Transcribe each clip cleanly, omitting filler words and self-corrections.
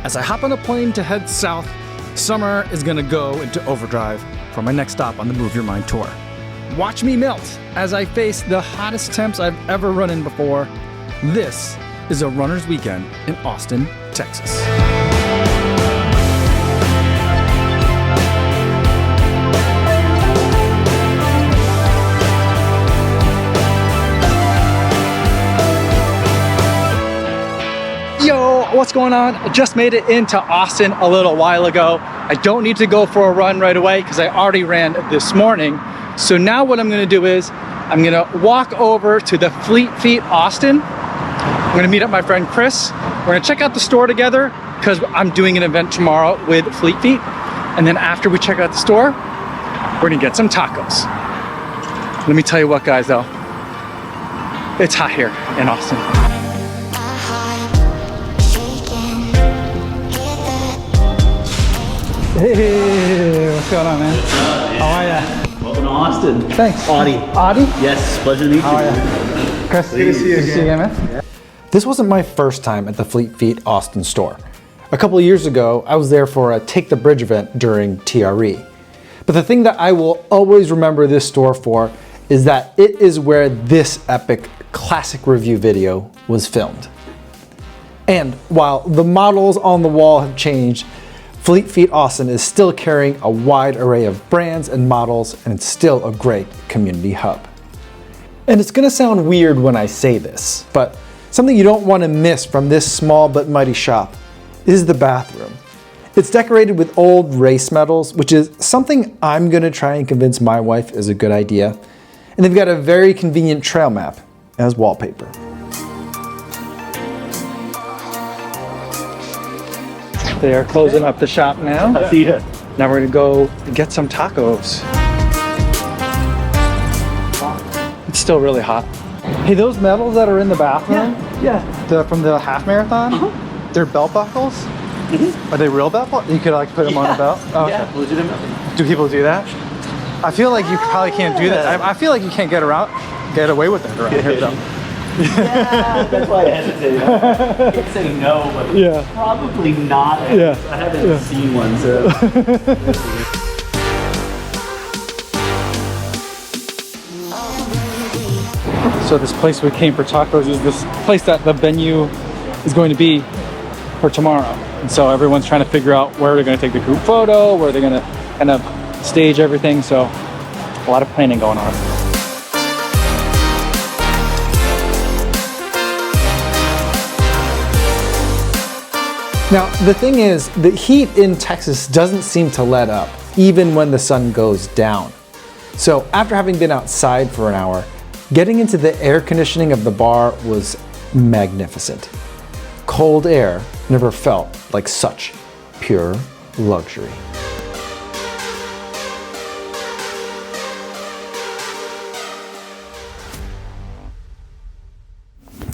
As I hop on a plane to head south, summer is gonna go into overdrive for my next stop on the Move Your Mind tour. Watch me melt as I face the hottest temps I've ever run in before. This is a runner's weekend in Austin, Texas. Yo, what's going on? I just made it into Austin a little while ago. I don't need to go for a run right away because I already ran this morning. So now what I'm gonna do is I'm gonna walk over to the Fleet Feet Austin. I'm gonna meet up my friend Chris. We're gonna check out the store together because I'm doing an event tomorrow with Fleet Feet. And then after we check out the store, we're gonna get some tacos. Let me tell you what, guys, though. It's hot here in Austin. Hey, what's going on, man? How are ya? Welcome to Austin. Thanks. Audie. Audie? Yes, pleasure to meet you. How are ya? Chris, good to see you again, man. Yeah. This wasn't my first time at the Fleet Feet Austin store. A couple of years ago, I was there for a Take the Bridge event during TRE. But the thing that I will always remember this store for is that it is where this epic classic review video was filmed. And while the models on the wall have changed, Fleet Feet Austin is still carrying a wide array of brands and models, and it's still a great community hub. And it's gonna sound weird when I say this, but something you don't want to miss from this small but mighty shop is the bathroom. It's decorated with old race medals, which is something I'm gonna try and convince my wife is a good idea. And they've got a very convenient trail map as wallpaper. They're closing up the shop now. See ya. Now we're gonna go get some tacos. It's still really hot. Hey, those medals that are in the bathroom, from the half marathon, they're belt buckles? Are they real belt buckles? You could like put them on a belt? Oh, okay. Yeah, legitimate. Do people do that? I feel like you probably can't do that. I feel like you can't get away with that around here though. Yeah, that's why I hesitated. I can't say no, but probably not. I haven't seen one, so. So this place we came for tacos is this place that the venue is going to be for tomorrow. And so everyone's trying to figure out where they're going to take the group photo, where they're going to kind of stage everything. So a lot of planning going on. Now, the thing is, the heat in Texas doesn't seem to let up, even when the sun goes down. So after having been outside for an hour, getting into the air conditioning of the bar was magnificent. Cold air never felt like such pure luxury.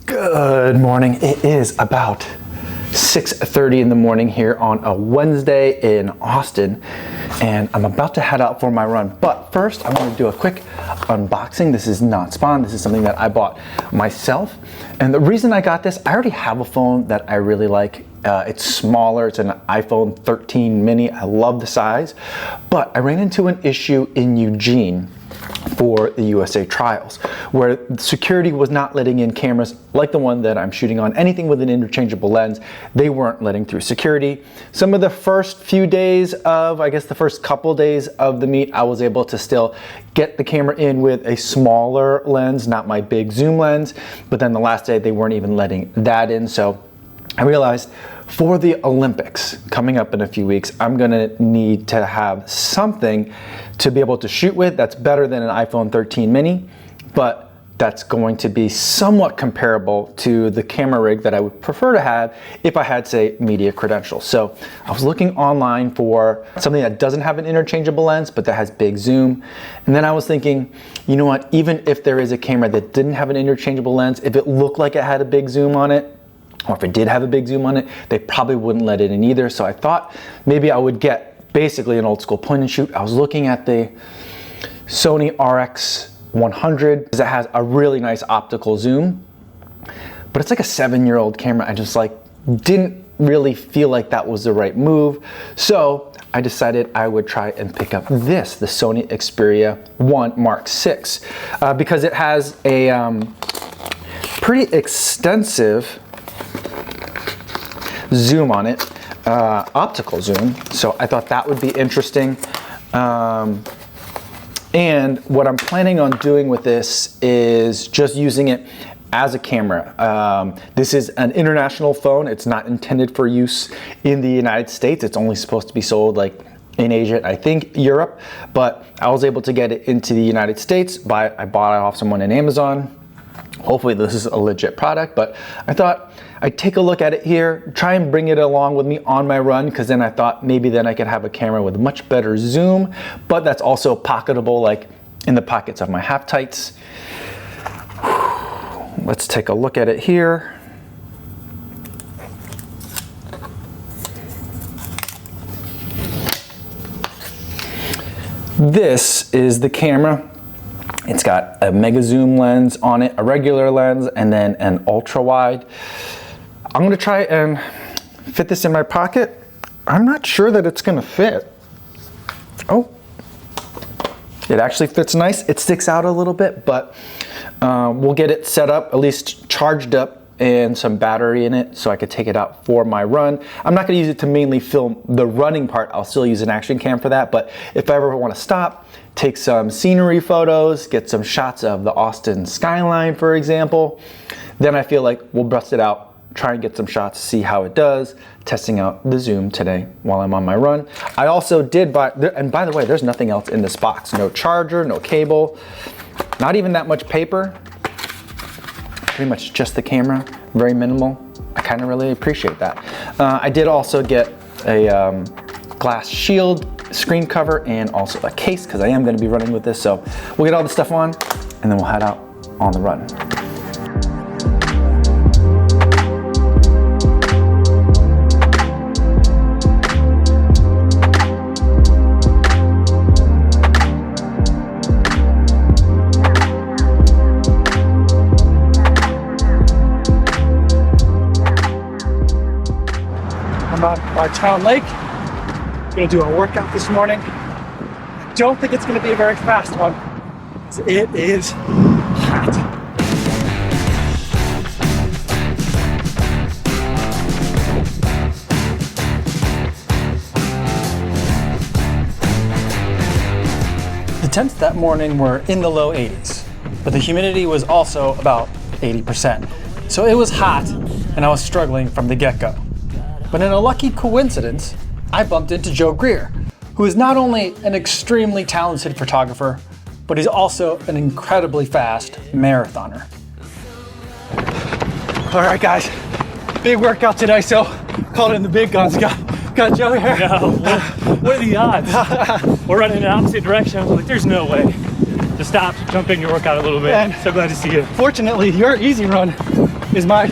Good morning. It is about 6:30 in the morning here on a Wednesday in Austin, and I'm about to head out for my run. But first, I want to do a quick unboxing. This is not spawn. This is something that I bought myself. And the reason I got this, I already have a phone that I really like. It's smaller. It's an iPhone 13 mini. I love the size. But I ran into an issue in Eugene for the USA trials, where security was not letting in cameras like the one that I'm shooting on. Anything with an interchangeable lens, they weren't letting through security. Some of the first few days of, I guess the first couple days of the meet, I was able to still get the camera in with a smaller lens, not my big zoom lens, but then the last day they weren't even letting that in. So I realized for the Olympics coming up in a few weeks, I'm gonna need to have something to be able to shoot with that's better than an iPhone 13 mini, but that's going to be somewhat comparable to the camera rig that I would prefer to have if I had, say, media credentials. So I was looking online for something that doesn't have an interchangeable lens, but that has big zoom. And then I was thinking, you know what, even if there is a camera that didn't have an interchangeable lens, if it looked like it had a big zoom on it, or if it did have a big zoom on it, they probably wouldn't let it in either. So I thought maybe I would get basically an old school point and shoot. I was looking at the Sony RX100 because it has a really nice optical zoom, but it's like a 7-year-old camera. I just like didn't really feel like that was the right move. So I decided I would try and pick up this, the Sony Xperia 1 Mark VI, because it has a pretty extensive zoom on it, optical zoom. So I thought that would be interesting. And what I'm planning on doing with this is just using it as a camera. This is an international phone. It's not intended for use in the United States. It's only supposed to be sold like in Asia, I think Europe, but I was able to get it into the United States. I bought it off someone in Amazon. Hopefully this is a legit product, but I thought I'd take a look at it here, try and bring it along with me on my run, because then I thought maybe then I could have a camera with much better zoom, but that's also pocketable, like in the pockets of my half tights. Let's take a look at it here. This is the camera. It's got a mega zoom lens on it, a regular lens, and then an ultra wide. I'm gonna try and fit this in my pocket. I'm not sure that it's gonna fit. Oh, it actually fits nice. It sticks out a little bit, but we'll get it set up, at least charged up, and some battery in it so I could take it out for my run. I'm not gonna use it to mainly film the running part. I'll still use an action cam for that, but if I ever wanna stop, take some scenery photos, get some shots of the Austin skyline, for example, then I feel like we'll bust it out, try and get some shots, see how it does, testing out the zoom today while I'm on my run. I also did buy, and by the way, there's nothing else in this box. No charger, no cable, not even that much paper. Pretty much just the camera, very minimal. I kind of really appreciate that. I did also get a glass shield, screen cover, and also a case, because I am going to be running with this. So we'll get all the stuff on, and then we'll head out on the run. I'm at our town lake. Gonna do a workout this morning. I don't think it's gonna be a very fast one, because it is hot. The temps that morning were in the low 80s, but the humidity was also about 80%. So it was hot, and I was struggling from the get-go. But in a lucky coincidence, I bumped into Joe Greer, who is not only an extremely talented photographer, but he's also an incredibly fast marathoner. All right, guys, big workout today, so called in the big guns. Got Joe here. No, what are the odds? We're running in the opposite direction. I was like, there's no way to stop, jump in your workout a little bit. And so glad to see you. Fortunately, your easy run is my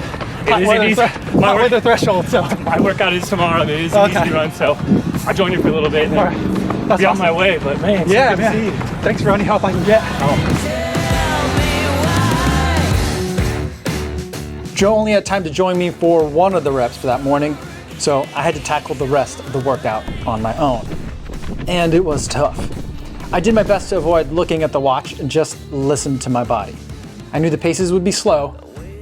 hot weather threshold. So my workout is tomorrow. It is an easy run, so I'll join you for a little bit and then be on my way. But man, it's good to see you. Thanks for any help I can get. Joe only had time to join me for one of the reps for that morning, so I had to tackle the rest of the workout on my own. And it was tough. I did my best to avoid looking at the watch and just listen to my body. I knew the paces would be slow,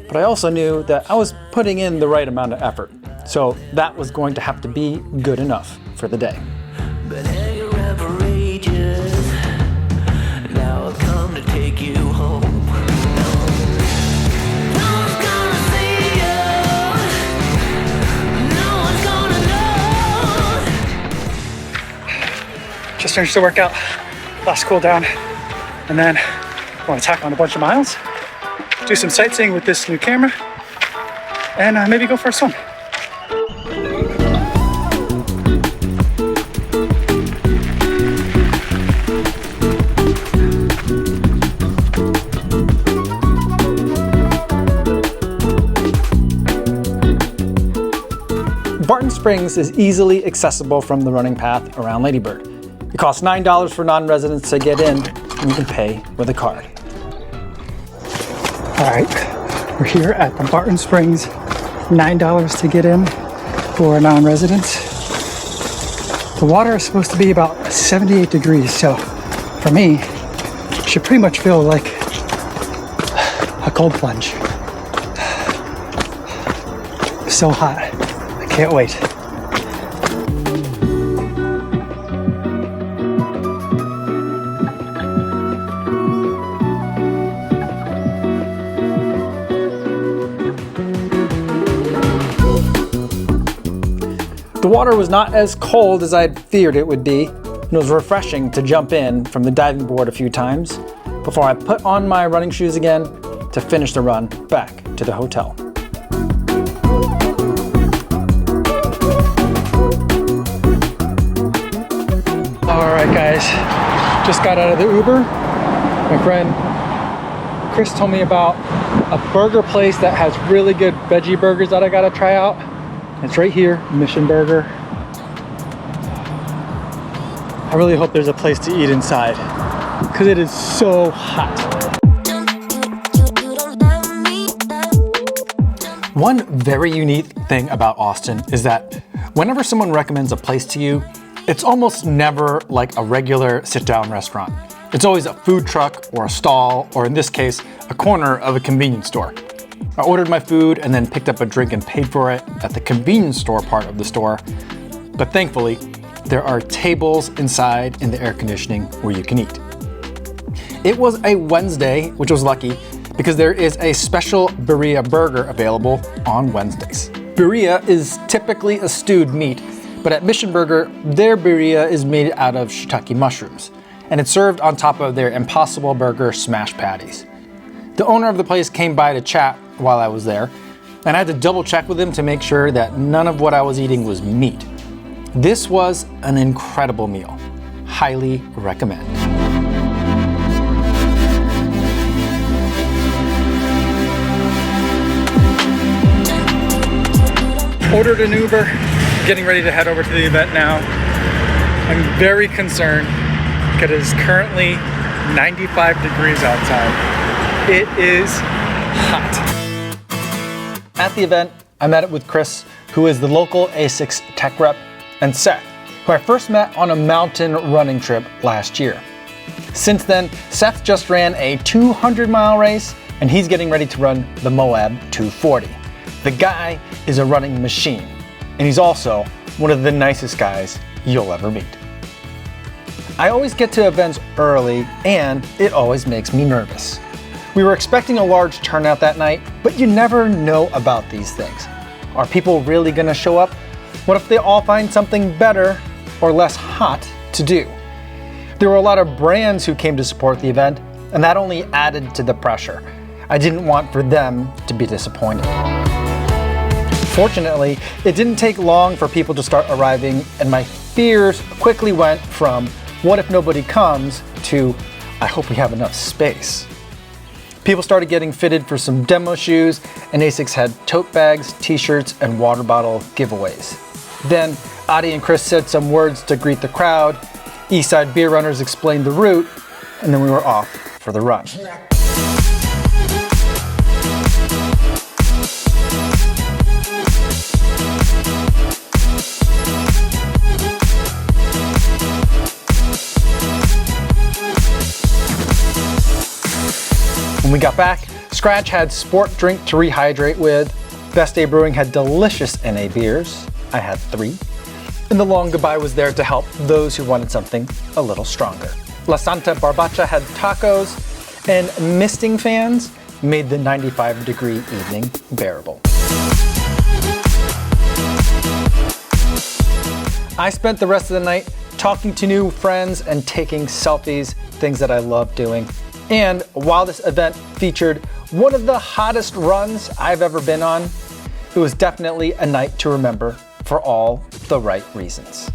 but I also knew that I was putting in the right amount of effort. So that was going to have to be good enough for the day. But hey, you're outrageous. Now I've come to take you home. No one's gonna see you. No one's gonna know. Just finished the workout, last cool down, and then I want to tack on a bunch of miles, do some sightseeing with this new camera, and maybe go for a swim. Barton Springs is easily accessible from the running path around Lady Bird. It costs $9 for non-residents to get in, and you can pay with a card. All right, we're here at the Barton Springs, $9 to get in. for non-residents. The water is supposed to be about 78 degrees, so for me, it should pretty much feel like a cold plunge. So hot, I can't wait. The water was not as cold as I'd feared it would be, and it was refreshing to jump in from the diving board a few times before I put on my running shoes again to finish the run back to the hotel. All right, guys, just got out of the Uber. My friend Chris told me about a burger place that has really good veggie burgers that I gotta try out. It's right here, Mission Burger. I really hope there's a place to eat inside because it is so hot. One very unique thing about Austin is that whenever someone recommends a place to you, it's almost never like a regular sit-down restaurant. It's always a food truck or a stall, or in this case, a corner of a convenience store. I ordered my food and then picked up a drink and paid for it at the convenience store part of the store. But thankfully, there are tables inside in the air conditioning where you can eat. It was a Wednesday, which was lucky because there is a special birria burger available on Wednesdays. Birria is typically a stewed meat, but at Mission Burger, their birria is made out of shiitake mushrooms, and it's served on top of their Impossible Burger smash patties. The owner of the place came by to chat while I was there, and I had to double check with him to make sure that none of what I was eating was meat. This was an incredible meal. Highly recommend. Ordered an Uber, getting ready to head over to the event now. I'm very concerned because it is currently 95 degrees outside. It is hot. At the event, I met up with Chris, who is the local ASICS tech rep, and Seth, who I first met on a mountain running trip last year. Since then, Seth just ran a 200-mile race, and he's getting ready to run the Moab 240. The guy is a running machine, and he's also one of the nicest guys you'll ever meet. I always get to events early, and it always makes me nervous. We were expecting a large turnout that night, but you never know about these things. Are people really gonna show up? What if they all find something better or less hot to do? There were a lot of brands who came to support the event, and that only added to the pressure. I didn't want for them to be disappointed. Fortunately, it didn't take long for people to start arriving, and my fears quickly went from what if nobody comes to I hope we have enough space. People started getting fitted for some demo shoes, and ASICS had tote bags, t-shirts, and water bottle giveaways. Then Adi and Chris said some words to greet the crowd, Eastside Beer Runners explained the route, and then we were off for the run. When we got back, Scratch had sport drink to rehydrate with, Best Day Brewing had delicious NA beers, I had 3, and the long goodbye was there to help those who wanted something a little stronger. La Santa Barbacha had tacos, and misting fans made the 95-degree evening bearable. I spent the rest of the night talking to new friends and taking selfies, things that I love doing. And while this event featured one of the hottest runs I've ever been on, it was definitely a night to remember for all the right reasons.